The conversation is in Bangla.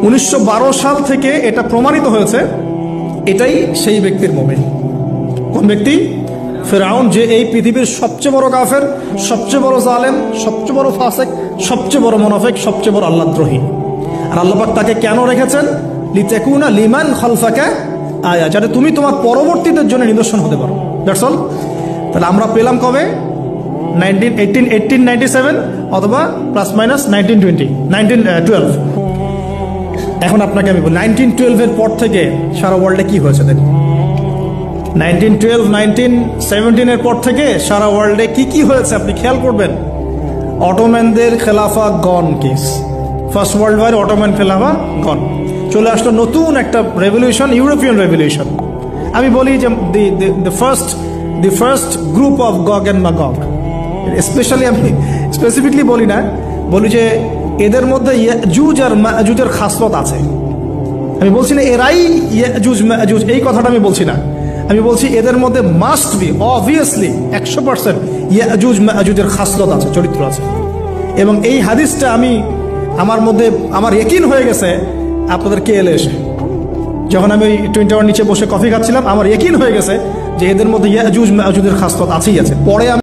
1912 সাল থেকে এটা প্রমাণিত হয়েছে, এটাই সেই ব্যক্তির মুমিন। কোন ব্যক্তি? ফিরআউন, যে এই পৃথিবীর সবচেয়ে বড় কাফের, সবচেয়ে বড় জালেম, সবচেয়ে বড় ফাসিক, সবচেয়ে বড় মুনাফিক, সবচেয়ে বড় আল্লাহদ্রোহী। আর আল্লাহ পাক তাকে কেন রেখেছেন? লিতাকুনা লিমান খালফাকা আয়া, যাতে তুমি তোমার পরবর্তীদের জন্য নিদর্শন হতে পারো। That's all. তাহলে আমরা পেলাম কবে? 1897 অথবা প্লাস মাইনাস 1912। এখন আপনাকে আমি বলি 1912 এর পর থেকে সারা ওয়ার্ল্ডে কি হয়েছে দেখুন। 1912, 1917 এর পর থেকে সারা ওয়ার্ল্ডে কি কি হয়েছে আপনি খেয়াল করবেন। অটোম্যানদের খেলাফা gone case, first world war Ottoman খেলাফা গন। চলে আসলো নতুন একটা রেভলিউশন, ইউরোপিয়ান রেভলিউশন। আমি বলি যে the first group of গগ and ম্যাগগ, specially আমি স্পেসিফিকলি বলি না, বলি যে এদের মধ্যে ইয়াজুজ আর মাজুজের খাসলত আছে। আমি বলছি না এরাই ইয়াজুজ মাজুজ, এই কথাটা আমি বলছি না। আমি বলছি এদের মধ্যে মাস্ট বি, অবভিয়াসলি 100% ইয়াজুজ মাজুজের খাসলত আছে, চরিত্র আছে। এবং এই হাদিসটা আমি আমার মধ্যে আমার ইয়াকিন হয়ে গেছে আপনাদের কেএলএ এসে, যখন আমি ওই 21 নিচে বসে কফি খাচ্ছিলাম, আমার ইয়াকিন হয়ে গেছে যে এদের মধ্যে ইয়াজুজ মাজুজের খাসলত আছেই আছে। পরে